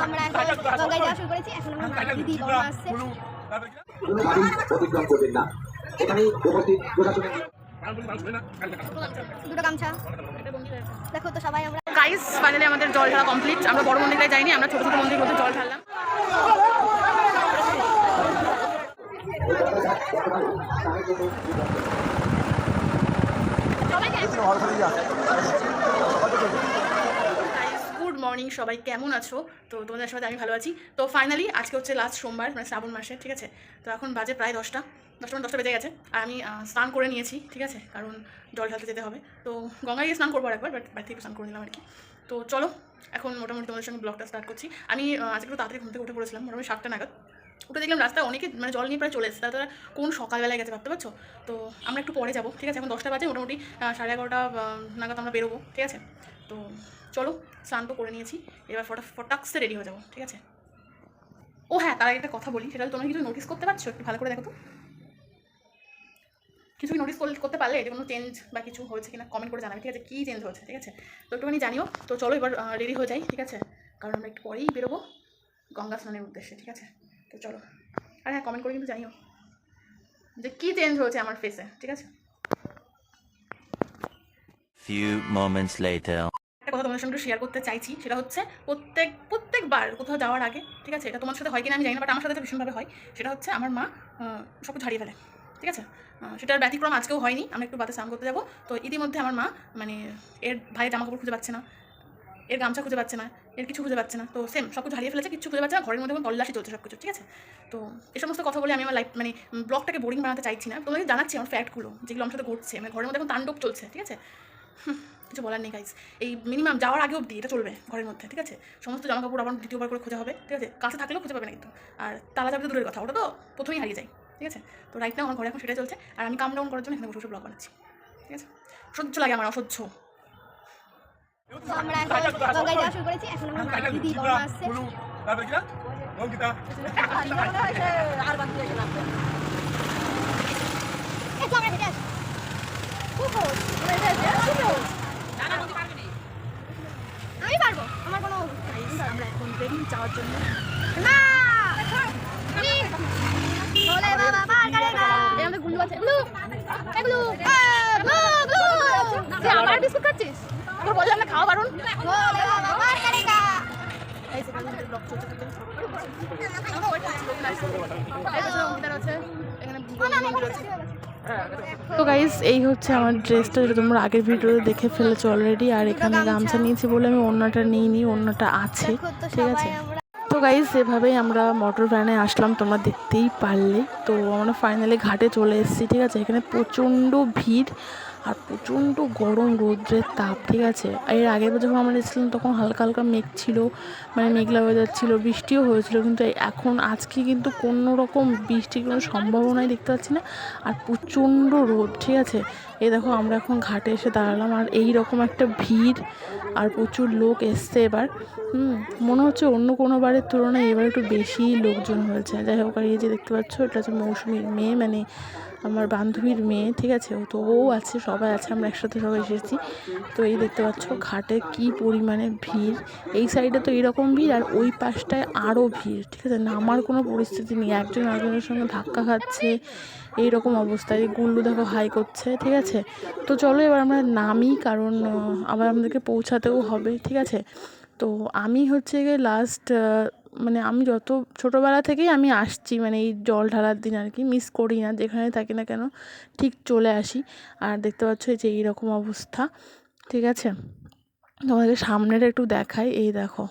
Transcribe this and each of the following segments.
আমরা এখন গঙ্গায় যাওয়া শুরু করেছি। এখন আমরা দিদি বড় আসছে। অতিক্রম করবেন না। এখানেই উপস্থিত প্রশাসনের দুটো গামছা দেখো তো সবাই আমরা গাইস ফাইনালি আমাদের জল ঢালা কমপ্লিট। আমরা বড় মন্দিরে যাইনি, আমরা ছোট ছোট মন্দিরগুলোতে জল ঢাললাম। গুড মর্নিং সবাই, কেমন আছো? তো তোমাদের সাথে আমি ভালো আছি। তো ফাইনালি আজকে হচ্ছে লাস্ট সোমবার, মানে শ্রাবণ মাসে, ঠিক আছে। তো এখন বাজে প্রায় 10টা বেজে গেছে। আর আমি স্নান করে নিয়েছি, ঠিক আছে, কারণ জল ঢালতে যেতে হবে। তো গঙ্গায় গিয়ে স্নান করবো একবার, বাট বাড়ি থেকে স্নান করে নিলাম আর কি। তো চলো এখন মোটামুটি তোমাদের সঙ্গে ব্লগটা স্টার্ট করছি। আমি আজকে একটু তাড়াতাড়ি ঘুম থেকে উঠে পড়েছিলাম, মোটামুটি 7টা নাগাদ। উঠে দেখলাম রাস্তায় অনেকে মানে জল নিয়ে প্রায় চলে এসেছে। তারা কোন সকালবেলায় গেছে ভাবতে পারছো? তো আমরা একটু পরে যাবো, ঠিক আছে। এখন 10টা বাজে, মোটামুটি 11:30 নাগাদ আমরা বেরোবো, ঠিক আছে। তো চলো, স্নান তো করে নিয়েছি, এবার ফটাক্সে রেডি হয়ে যাবো, ঠিক আছে। ও হ্যাঁ, তার আগে একটা কথা বলি, সেটা তোমরা কিছু নোটিস করতে পারছো? একটু ভালো করে দেখো তো, কিছু নোটিস করতে পারলে এটা কোনো চেঞ্জ বা কিছু হয়েছে কিনা কমেন্ট করে জানাবে, ঠিক আছে। কী চেঞ্জ হয়েছে, ঠিক আছে, তো একটুখানি জানিও। তো চলো এবার রেডি হয়ে যাই, ঠিক আছে, কারণ আমরা একটু পরেই বেরোবো গঙ্গা স্নানের উদ্দেশ্যে, ঠিক আছে। তো চলো, আর হ্যাঁ, কমেন্ট করে কিন্তু জানিও যে কী চেঞ্জ হয়েছে আমার ফেসে, ঠিক আছে। Few moments later. একটা কথা তোমাদের সঙ্গে শেয়ার করতে চাইছি, সেটা হচ্ছে প্রত্যেকবার কোথাও যাওয়ার আগে, ঠিক আছে, এটা তোমার সাথে হয় কিনা আমি জানি না, বাট আমার সাথে তো ভীষণভাবে হয়। সেটা হচ্ছে আমার মা সব কিছু হারিয়ে ফেলে, ঠিক আছে। সেটার ব্যতিক্রম আজকেও হয়নি। আমরা একটু বাতে স্নান করতে যাবো, তো ইতিমধ্যে আমার মা মানে এর ভাইয়ের জামা কাপড় খুঁজে পাচ্ছে না, এর গামছা খুঁজে পাচ্ছে না, এর কিছু খুঁজে পাচ্ছে না। তো সেম সব কিছু হারিয়ে ফেলেছে, কিছু খুঁজে পাচ্ছে না, ঘরের মধ্যে তল্লাশি চলছে সব কিছু, ঠিক আছে। তো এই সমস্ত কথা বলে আমি আমার লাইফ মানে ব্লগটাকে বোরিং বানাতে চাইছি না। তোমাকে জানাচ্ছি আমার ফ্যাক্টগুলো, যেগুলো আমার সাথে ঘটছে, মানে ঘরের মধ্যে এখন তাণ্ডব চলছে, ঠিক আছে। কিছু বলার নেই গাইস, এই মিনিমাম যাওয়ার আগে অবধি এটা চলবে ঘরের মধ্যে, ঠিক আছে। সমস্ত জামা কাপড় আবার দ্বিতীয়বার করে খোঁজা হবে, ঠিক আছে। কাছে থাকলেও খুঁজে পাবে না কিন্তু। আর তালা যাবে তো দূরের কথা, ওটা তো প্রথমেই হারিয়ে যায়, ঠিক আছে। তো রাইট নাও আমার ঘরে এখন সেটাই চলছে, আর আমি কাম ডাউন করার জন্য এখানে বসে ব্লগ বানাচ্ছি, ঠিক আছে। অসহ্য লাগে আমার, অসহ্য। আমরা এখন গঙ্গায় যাওয়া শুরু করেছি। এখন আমরা দিদি বড় আসছে। আমি পারবো, আমার কোনো আমরা এখন রেডি যাওয়ার জন্য। না বলে বাবা বার করেগা। এই আমাদের গুল্লু আছে, গুল্লু ব্লু ব্লু ব্লু তুই আবার বিস্কুট খাচ্ছিস? তোর বললাম না খাওয়া বারণ। বলে বাবা বার করেগা। এই সেখানে আমাদের ব্লগ চলতে থাকে। তো গাইস এই হচ্ছে আমার ড্রেসটা, যেটা তোমরা আগের ভিডিওতে দেখে ফেলেছো অলরেডি। আর এখানে গামছা নিয়েছি বলে আমি ওড়নাটা নিইনি, ওড়নাটা আছে, দেখো তো ঠিক আছে। সবাই আমরা তো গাইস এভাবেই আমরা মোটর ভ্যানে আসলাম, তোমরা দেখতেই পারলে। তো আমরা ফাইনালি ঘাটে চলে এসেছি, ঠিক আছে। এখানে প্রচণ্ড ভিড় আর প্রচণ্ড গরম, রৌদ্রের তাপ, ঠিক আছে। এর আগের বার যখন আমরা এসেছিলাম তখন হালকা হালকা মেঘ ছিল, মানে মেঘলা ওয়েদার ছিল, বৃষ্টিও হয়েছিল, কিন্তু এখন আজকে কিন্তু কোনো রকম বৃষ্টির কোনো সম্ভাবনাই দেখতে পাচ্ছি না। আর প্রচণ্ড রোদ, ঠিক আছে। এই দেখো আমরা এখন ঘাটে এসে দাঁড়ালাম, আর এই রকম একটা ভিড় আর প্রচুর লোক এসছে এবার। মনে হচ্ছে অন্য কোনো বারের তুলনায় এবার একটু বেশি লোকজন হয়েছে। যাই হোক, আর এই যে দেখতে পাচ্ছ, এটা হচ্ছে মৌসুমীর মেয়ে, মানে আমার বান্ধবীর মেয়ে, ঠিক আছে। তো ও আছে, সবাই আছে, আমরা একসাথে সবাই এসেছি। তো এই দেখতে পাচ্ছ ঘাটে কি পরিমাণে ভিড়। এই সাইডে তো এরকম ভিড়, আর ওই পাশটায় আরও ভিড়, ঠিক আছে। নামার কোনো পরিস্থিতি নেই, একজন আরেকজনের সঙ্গে ধাক্কা খাচ্ছে, এইরকম অবস্থায়। গুল্লু দেখো হাই করছে, ঠিক আছে। তো চলো এবার আমরা নামি, কারণ আবার আমাদেরকে পৌঁছাতেও হবে, ঠিক আছে। তো আমি হচ্ছে গিয়ে লাস্ট মানে আমি যত ছোটোবেলা থেকেই আমি আসছি, মানে এই জল ঢালার দিন আর কি, মিস করি না, যেখানে থাকি না কেন ঠিক চলে আসি। আর দেখতে পাচ্ছ এই যে এইরকম অবস্থা, ঠিক আছে। তোমাদেরকে সামনেটা একটু দেখাই, এই দেখো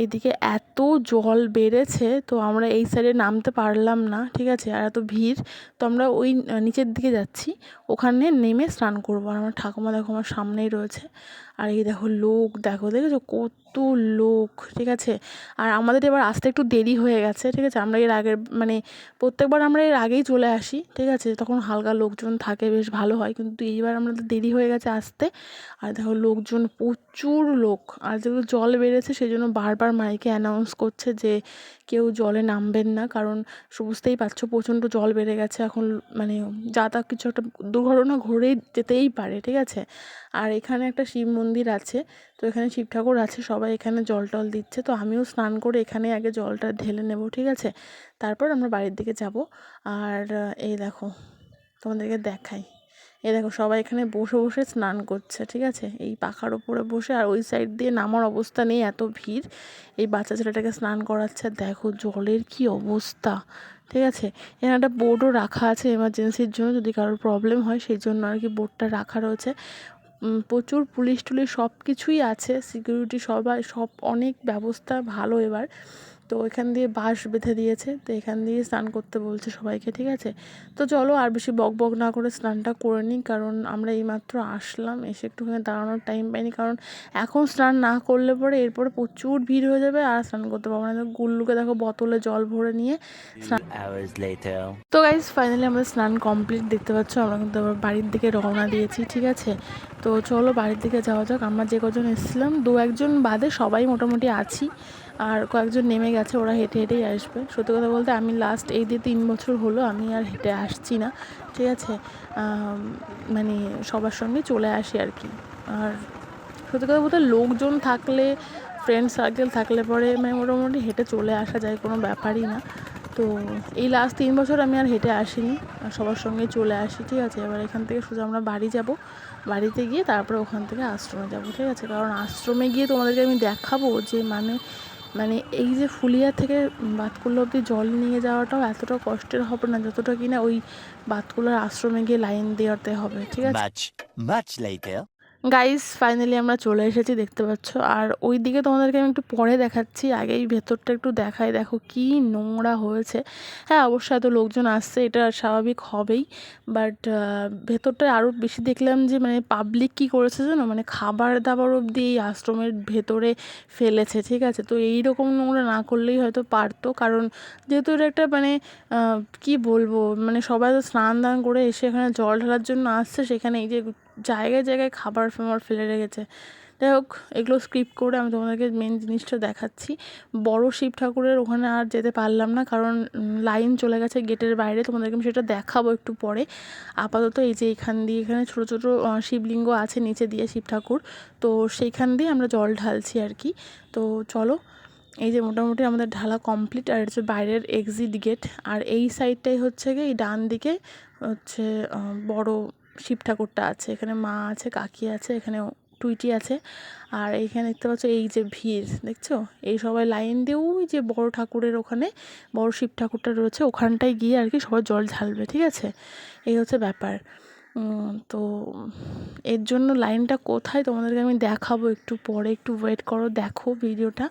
এইদিকে এত জল বেড়েছে, তো আমরা এই সাইডে নামতে পারলাম না, ঠিক আছে। আর এত ভিড়, তো আমরা ওই নিচের দিকে যাচ্ছি, ওখানে নেমে স্নান করবো। আর আমার ঠাকুমা দেখো আমার সামনেই রয়েছে। আর এই দেখো লোক, দেখেছো কত লোক, ঠিক আছে। আর আমাদের এবার আসতে একটু দেরি হয়ে গেছে, ঠিক আছে। আমরা এর আগের মানে প্রত্যেকবার আমরা এর আগেই চলে আসি, ঠিক আছে, তখন হালকা লোকজন থাকে, বেশ ভালো হয়। কিন্তু এইবার আমাদের দেরি হয়ে গেছে আসতে। আর দেখো লোকজন প্রচুর লোক, আর যেগুলো জল বেড়েছে সেই জন্য বারবার মাইকে অ্যানাউন্স করছে যে কেউ জলে নামবেন না, কারণ বুঝতেই পারছো প্রচণ্ড জল বেড়ে গেছে এখন, মানে যা তা কিছু একটা দুর্ঘটনা ঘটেই যেতেই পারে, ঠিক আছে। আর এখানে একটা শিব মন্দির মন্দির আছে, তো এখানে শিব ঠাকুর আছে, সবাই এখানে জল টল দিচ্ছে। তো আমিও স্নান করে এখানে আগে জলটা ঢেলে নেব, ঠিক আছে, তারপর আমরা বাড়ির দিকে যাব। আর এই দেখো তোমাদেরকে দেখাই, এই দেখো সবাই এখানে বসে বসে স্নান করছে, ঠিক আছে, এই পাখার ওপরে বসে। আর ওই সাইড দিয়ে নামার অবস্থা নেই, এত ভিড়। এই বাচ্চা ছেলেটাকে স্নান করাচ্ছে, দেখো জলের কি অবস্থা, ঠিক আছে। এখানে একটা বোর্ডও রাখা আছে এমার্জেন্সির জন্য, যদি কারোর প্রবলেম হয় সেই জন্য আর কি বোর্ডটা রাখা রয়েছে। প্রচুর পুলিশ টুলিশ সব কিছুই আছে, সিকিউরিটি সবাই সব অনেক ব্যবস্থা ভালো এবার। তো এখান দিয়ে বাঁশ বেঁধে দিয়েছে, তো এখান দিয়ে স্নান করতে বলছে সবাইকে, ঠিক আছে। তো চলো আর বেশি বক বক না করে স্নানটা করে নিই, কারণ আমরা এইমাত্র আসলাম, এসে একটুখানি দাঁড়ানোর টাইম পাইনি। কারণ এখন স্নান না করলে পরে এরপরে প্রচুর ভিড় হয়ে যাবে আর স্নান করতে পারবো না। গুল্লুকে দেখো বোতলে জল ভরে নিয়ে স্নান। 2 hours later. তো গাইজ ফাইনালি আমাদের স্নান কমপ্লিট, দেখতে পাচ্ছ আমরা কিন্তু আবার বাড়ির দিকে রওনা দিয়েছি, ঠিক আছে। তো চলো বাড়ির দিকে যাওয়া যাক। আমরা যে কজন এসেছিলাম 2-1 বাদে সবাই মোটামুটি আছি, আর কয়েকজন নেমে গেছে, ওরা হেঁটে হেঁটেই আসবে। সত্যি কথা বলতে আমি লাস্ট এই দিয়ে 3 বছর হলো আমি আর হেঁটে আসছি না, ঠিক আছে। মানে সবার সঙ্গে চলে আসি আর কি। আর সত্যি কথা বলতে লোকজন থাকলে, ফ্রেন্ড সার্কেল থাকলে পরে মানে মোটামুটি হেঁটে চলে আসা যায়, কোনো ব্যাপারই না। তো এই লাস্ট 3 বছর আমি আর হেঁটে আসিনি, আর সবার সঙ্গে চলে আসি, ঠিক আছে। এবার এখান থেকে সোজা আমরা বাড়ি যাব, বাড়িতে গিয়ে তারপরে ওখান থেকে আশ্রমে যাব, ঠিক আছে। কারণ আশ্রমে গিয়ে তোমাদেরকে আমি দেখাবো যে মানে এই যে ফুলিয়া থেকে বাতকুল্লা অবধি জল নিয়ে যাওয়াটাও এতটা কষ্টের হবে না যতটা কিনা ওই বাতকুল্লার আশ্রমে গিয়ে লাইন দেওয়াতে হবে, ঠিক আছে। Much later. গাইস ফাইনালি আমরা চলে এসেছি, দেখতে পাচ্ছ। আর ওই দিকে তোমাদেরকে আমি একটু পরে দেখাচ্ছি, আগেই ভেতরটা একটু দেখাই, দেখো কি নোংরা হয়েছে। হ্যাঁ অবশ্যই এত লোকজন আসছে, এটা স্বাভাবিক হবেই, বাট ভেতরটা আরও বেশি দেখলাম যে মানে পাবলিক কী করেছে জানো, মানে খাবার দাবার অবধি এই আশ্রমের ভেতরে ফেলেছে, ঠিক আছে। তো এইরকম নোংরা না করলেই হয়তো পারতো, কারণ যেহেতু এটা একটা মানে কী বলবো, মানে সবাই তো স্নান দান করে এসে এখানে জল ঢালার জন্য আসছে, সেখানে এই যে জায়গায় জায়গায় খাবার ফাবার ফেলে রেখেছে। যাই হোক এগুলো স্কিপ করে আমি তোমাদেরকে মেন জিনিসটা দেখাচ্ছি। বড় শিব ঠাকুরের ওখানে আর যেতে পারলাম না, কারণ লাইন চলে গেছে গেটের বাইরে, তোমাদেরকে আমি সেটা দেখাবো একটু পরে। আপাতত এই যে এখানে ছোটো ছোটো শিবলিঙ্গ আছে নিচে দিয়ে শিব ঠাকুর, তো সেইখান দিয়ে আমরা জল ঢালছি আর কি। তো চলো, এই যে মোটামুটি আমাদের ঢালা কমপ্লিট, আর হচ্ছে বাইরের এক্সিট গেট। আর এই সাইডটাই হচ্ছে গিয়ে এই ডান দিকে হচ্ছে বড় শিব ঠাকুরটা আছে, এখানে মা আছে, কাকি আছে, এখানে টুইটি আছে। আর এইখানে দেখতে পাচ্ছ এই যে ভিড় দেখছো, এই সবাই লাইন দিয়ে ওই যে বড় ঠাকুরের ওখানে বড় শিব ঠাকুরটা রয়েছে ওখানটায় গিয়ে আর কি সবাই জল ঢালবে, ঠিক আছে। এই হচ্ছে ব্যাপার। তো এর জন্য লাইনটা কোথায় তোমাদেরকে আমি দেখাবো একটু পরে, একটু ওয়েট করো, দেখো ভিডিওটা।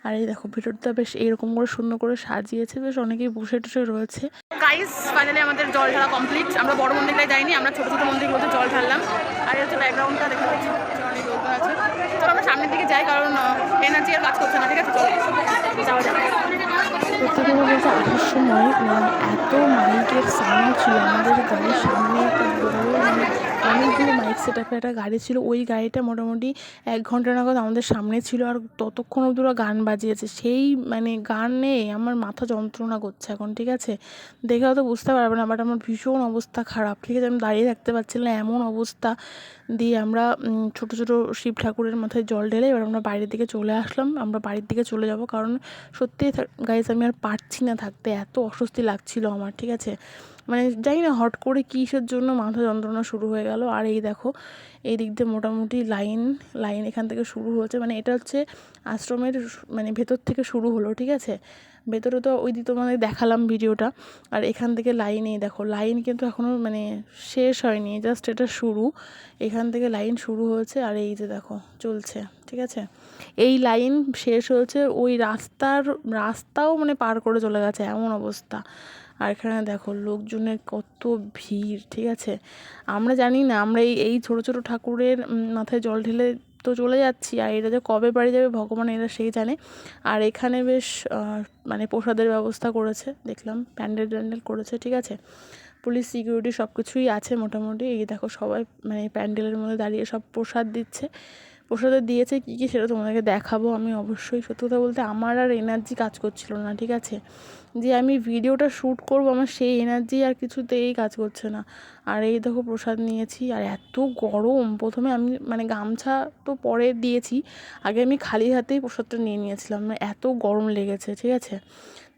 আর এই দেখো ভিডিওটা বেশ এরকম করে সুন্দর করে সাজিয়েছে, বেশ অনেকেই বসে টসে রয়েছে। গাইস ফাইনালি আমাদের জল ঢালা কমপ্লিট, আমরা বড় মন্দিরটায় যাইনি, আমরা ছোটো ছোটো মন্দিরগুলোতে জল ঢাললাম। আর এই হচ্ছে ব্যাকগ্রাউন্ডটা দেখতে পাচ্ছি, অনেক লোক আছে। চলো আমরা সামনের দিকে যাই, কারণ এনার্জি আর কাজ করছে না, ঠিক আছে, চলো যাওয়া যাবে। সত্যি কথা বলতে আসার সময় এত মাইকের সাউন্ড ছিল, আমাদের গাড়ির সামনে একটা বড় মানে অনেকগুলো মাইক সেট আপে একটা গাড়ি ছিল, ওই গাড়িটা মোটামুটি 1 ঘন্টা নাগাদ আমাদের সামনে ছিল, আর ততক্ষণ অবধি ওরা গান বাজিয়েছে, সেই মানে গানে আমার মাথা যন্ত্রণা করছে এখন, ঠিক আছে। দেখে হয়তো বুঝতে পারবে না, বাট আমার ভীষণ অবস্থা খারাপ, ঠিক আছে, আমি দাঁড়িয়ে থাকতে পারছিলাম না, এমন অবস্থা। দিয়ে আমরা ছোটো ছোটো শিব ঠাকুরের মাথায় জল ঢেলে এবার আমরা বাইরের দিকে চলে আসলাম, আমরা বাড়ির দিকে চলে যাব, কারণ সত্যিই গাইজ আমি আর পারছি না থাকতে, এত অস্বস্তি লাগছিল আমার, ঠিক আছে। মানে জানি না হট করে কিসের জন্য মাথা যন্ত্রণা শুরু হয়ে গেল। আর এই দেখো এই দিক দিয়ে মোটামুটি লাইন এখান থেকে শুরু হয়েছে, মানে এটা হচ্ছে আশ্রমের মানে ভেতর থেকে শুরু হলো, ঠিক আছে। ভেতরে তো ওই দিক তোমাদের দেখালাম ভিডিওটা, আর এখান থেকে লাইনেই দেখো লাইন কিন্তু এখনও মানে শেষ হয়নি, জাস্ট এটা শুরু, এখান থেকে লাইন শুরু হয়েছে। আর এই যে দেখো চলছে, ঠিক আছে। এই লাইন শেষ হয়েছে, ওই রাস্তাও মানে পার করে চলে গেছে, এমন অবস্থা। আর এখানে দেখো লোকজনের কত ভিড়, ঠিক আছে। আমরা জানি না, আমরা এই ছোটো ছোটো ঠাকুরের মাথায় জল ঢেলে তো চলে যাচ্ছি, আর এটা যে কবে বাড়ি যাবে ভগবান এরা সেই জানে। আর এখানে বেশ মানে প্রসাদের ব্যবস্থা করেছে, দেখলাম প্যান্ডেল করেছে, ঠিক আছে। পুলিশ সিকিউরিটি সব কিছুই আছে মোটামুটি। এই দেখো সবাই মানে প্যান্ডেলের মধ্যে দাঁড়িয়ে সব প্রসাদ দিচ্ছে, প্রসাদে দিয়েছে কী কী সেটা তোমাদেরকে দেখাবো আমি অবশ্যই। সত্যি কথা বলতে আমার আর এনার্জি কাজ করছিল না, ঠিক আছে, যে আমি ভিডিওটা শ্যুট করবো, আমার সেই এনার্জি আর কিছুতেই কাজ করছে না। আর এই দেখো প্রসাদ নিয়েছি, আর এত গরম, প্রথমে আমি মানে গামছা তো পরে দিয়েছি, আগে আমি খালি হাতেই প্রসাদটা নিয়ে নিয়েছিলাম, মানে এত গরম লেগেছে, ঠিক আছে।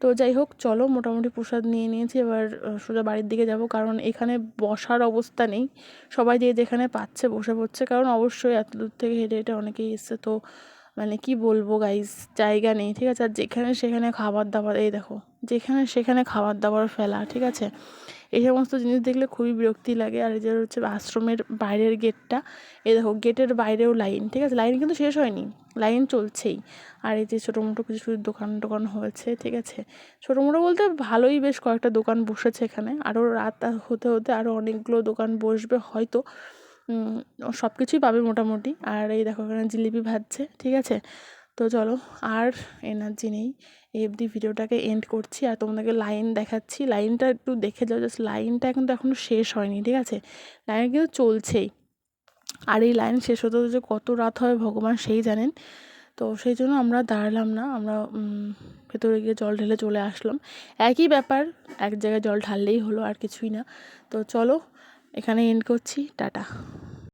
তো যাই হোক, চলো মোটামুটি প্রসাদ নিয়ে নিয়েছি, এবার সোজা বাড়ির দিকে যাব, কারণ এখানে বসার অবস্থা নেই, সবাই যে যেখানে পাচ্ছে বসে পড়ছে, কারণ অবশ্যই এত দূর থেকে হেঁটে হেঁটে অনেকেই এসছে, তো মানে কি বলবো গাইস, জায়গা নেই, ঠিক আছে। আর যেখানে সেখানে খাবার দাবার, এই দেখো যেখানে সেখানে খাবার দাবার ফেলা, ঠিক আছে, এই সমস্ত জিনিস দেখলে খুবই বিরক্তি লাগে। আর এই যে হচ্ছে আশ্রমের বাইরের গেটটা, এই দেখো গেটের বাইরেও লাইন, ঠিক আছে, লাইন কিন্তু শেষ হয়নি, লাইন চলছেই। আর এই যে ছোটো মোটো কিছু দোকান টোকান হয়েছে, ঠিক আছে, ছোটো মোটো বলতে ভালোই বেশ কয়েকটা দোকান বসেছে এখানে, আরও রাত হতে হতে আরও অনেকগুলো দোকান বসবে হয়তো, সব কিছুই পাবে মোটামুটি। আর এই দেখো এখানে জিলিপি ভাজছে, ঠিক আছে। তো চলো, আর এনার্জি নেই, এই অবধি ভিডিওটাকে এন্ড করছি। আর তোমাদেরকে লাইন দেখাচ্ছি, লাইনটা একটু দেখে যাও, জাস্ট লাইনটা কিন্তু এখনও শেষ হয়নি, ঠিক আছে, লাইন কিন্তু চলছেই। আর এই লাইন শেষ হতে হতে যে কত রাত হবে ভগবান সেই জানেন। তো সেই জন্য আমরা দাঁড়ালাম না, আমরা ভেতরে গিয়ে জল ঢেলে চলে আসলাম, একই ব্যাপার, এক জায়গায় জল ঢাললেই হলো, আর কিছুই না। তো চলো এখানে এন্ড করছি, টাটা।